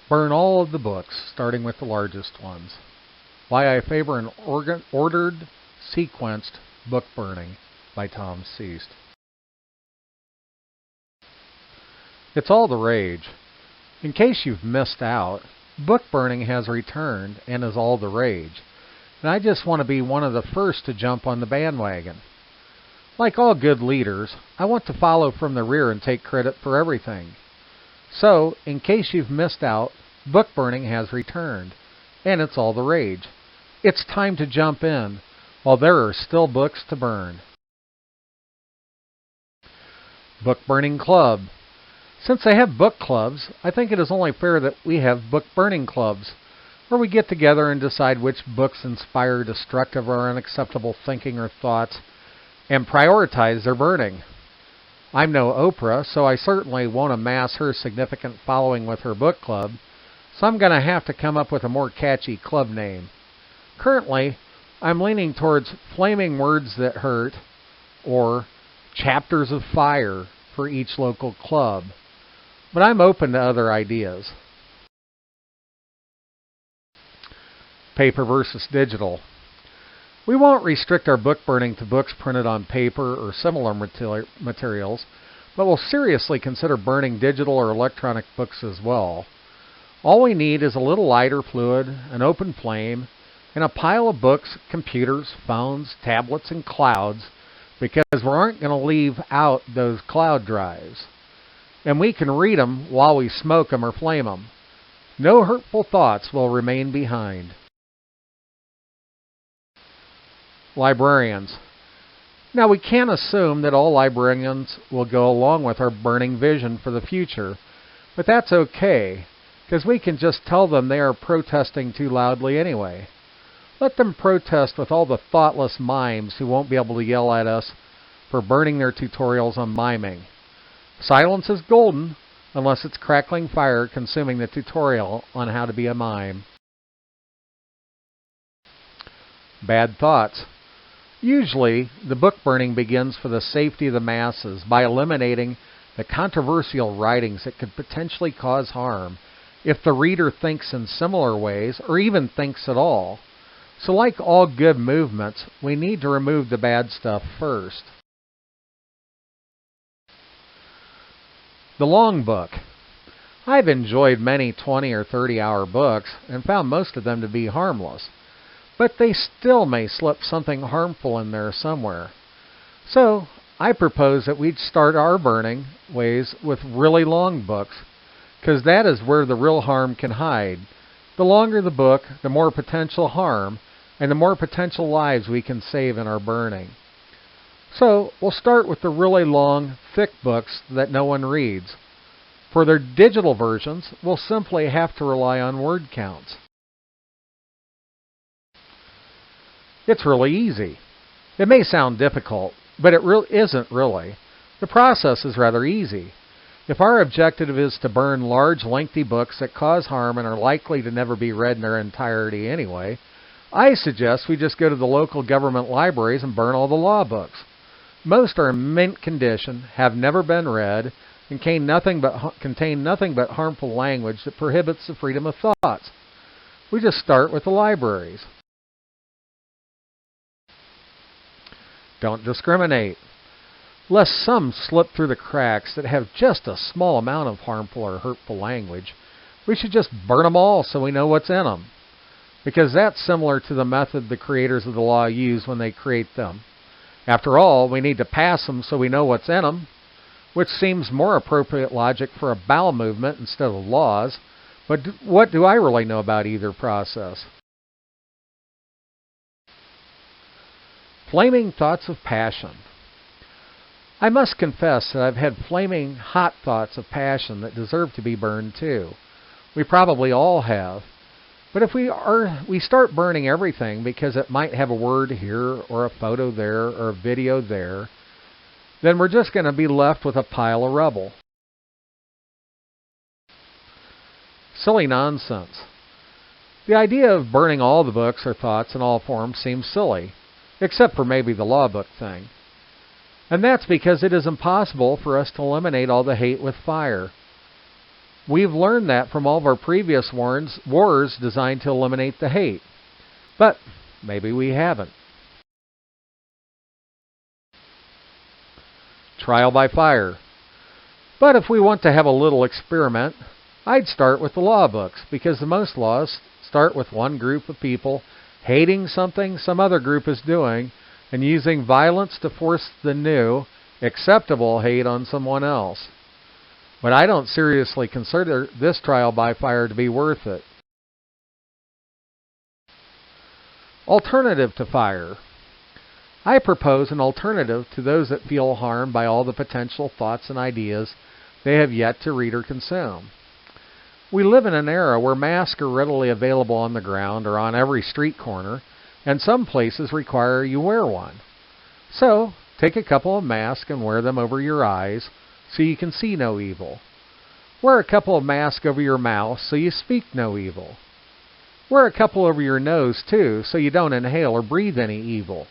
Burn all of the books, starting with the largest ones. Why I favor an ordered, sequenced book burning by Tom Seast. It's all the rage. In case you've missed out, book burning has returned and is all the rage. And I just want to be one of the first to jump on the bandwagon. Like all good leaders, I want to follow from the rear and take credit for everything. So, in case you've missed out, book burning has returned, and it's all the rage. It's time to jump in, while there are still books to burn. Book Burning Club. Since I have book clubs, I think it is only fair that we have book burning clubs, where we get together and decide which books inspire destructive or unacceptable thinking or thoughts, and prioritize their burning. I'm no Oprah, so I certainly won't amass her significant following with her book club, so I'm going to have to come up with a more catchy club name. Currently, I'm leaning towards Flaming Words That Hurt or Chapters of Fire for each local club, but I'm open to other ideas. Paper versus digital. We won't restrict our book burning to books printed on paper or similar materials, but we'll seriously consider burning digital or electronic books as well. All we need is a little lighter fluid, an open flame, and a pile of books, computers, phones, tablets, and clouds, because we aren't going to leave out those cloud drives. And we can read them while we smoke them or flame them. No hurtful thoughts will remain behind. Librarians. Now, we can't assume that all librarians will go along with our burning vision for the future, but that's okay, because we can just tell them they are protesting too loudly anyway. Let them protest with all the thoughtless mimes who won't be able to yell at us for burning their tutorials on miming. Silence is golden unless it's crackling fire consuming the tutorial on how to be a mime. Bad thoughts. Usually, the book burning begins for the safety of the masses by eliminating the controversial writings that could potentially cause harm if the reader thinks in similar ways or even thinks at all. So like all good movements, we need to remove the bad stuff first. The long book. I've enjoyed many 20 or 30-hour books and found most of them to be harmless, but they still may slip something harmful in there somewhere. So I propose that we'd start our burning ways with really long books, because that is where the real harm can hide. The longer the book, the more potential harm, and the more potential lives we can save in our burning. So we'll start with the really long, thick books that no one reads. For their digital versions, we'll simply have to rely on word counts. It's really easy. It may sound difficult, but it isn't really. The process is rather easy. If our objective is to burn large, lengthy books that cause harm and are likely to never be read in their entirety anyway, I suggest we just go to the local government libraries and burn all the law books. Most are in mint condition, have never been read, and contain nothing but harmful language that prohibits the freedom of thoughts. We just start with the libraries. Don't discriminate. Lest some slip through the cracks that have just a small amount of harmful or hurtful language, we should just burn them all so we know what's in them. Because that's similar to the method the creators of the law use when they create them. After all, we need to pass them so we know what's in them, which seems more appropriate logic for a bowel movement instead of laws. But what do I really know about either process? Flaming thoughts of passion. I must confess that I've had flaming hot thoughts of passion that deserve to be burned too. We probably all have. But if we start burning everything because it might have a word here or a photo there or a video there, then we're just going to be left with a pile of rubble. Silly nonsense. The idea of burning all the books or thoughts in all forms seems silly, except for maybe the law book thing. And that's because it is impossible for us to eliminate all the hate with fire. We've learned that from all of our previous wars designed to eliminate the hate. But maybe we haven't. Trial by fire. But if we want to have a little experiment, I'd start with the law books, because the most laws start with one group of people hating something some other group is doing and using violence to force the new, acceptable hate on someone else. But I don't seriously consider this trial by fire to be worth it. Alternative to fire. I propose an alternative to those that feel harmed by all the potential thoughts and ideas they have yet to read or consume. We live in an era where masks are readily available on the ground or on every street corner, and some places require you wear one. So, take a couple of masks and wear them over your eyes so you can see no evil. Wear a couple of masks over your mouth so you speak no evil. Wear a couple over your nose too so you don't inhale or breathe any evil.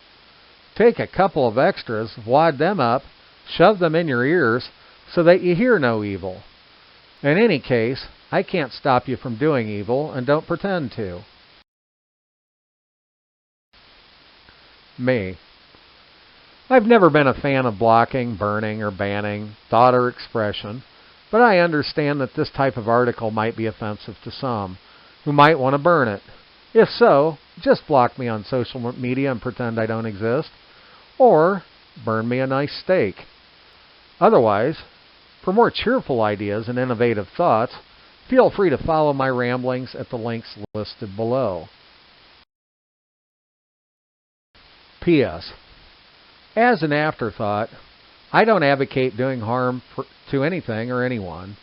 Take a couple of extras, wad them up, shove them in your ears so that you hear no evil. In any case, I can't stop you from doing evil, and don't pretend to. Me. I've never been a fan of blocking, burning, or banning thought or expression, but I understand that this type of article might be offensive to some, who might want to burn it. If so, just block me on social media and pretend I don't exist, or burn me a nice steak. Otherwise, for more cheerful ideas and innovative thoughts, feel free to follow my ramblings at the links listed below. P.S. As an afterthought, I don't advocate doing harm to anything or anyone,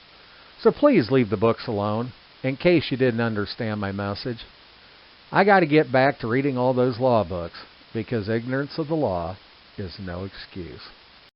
so please leave the books alone, in case you didn't understand my message. I got to get back to reading all those law books, because ignorance of the law is no excuse.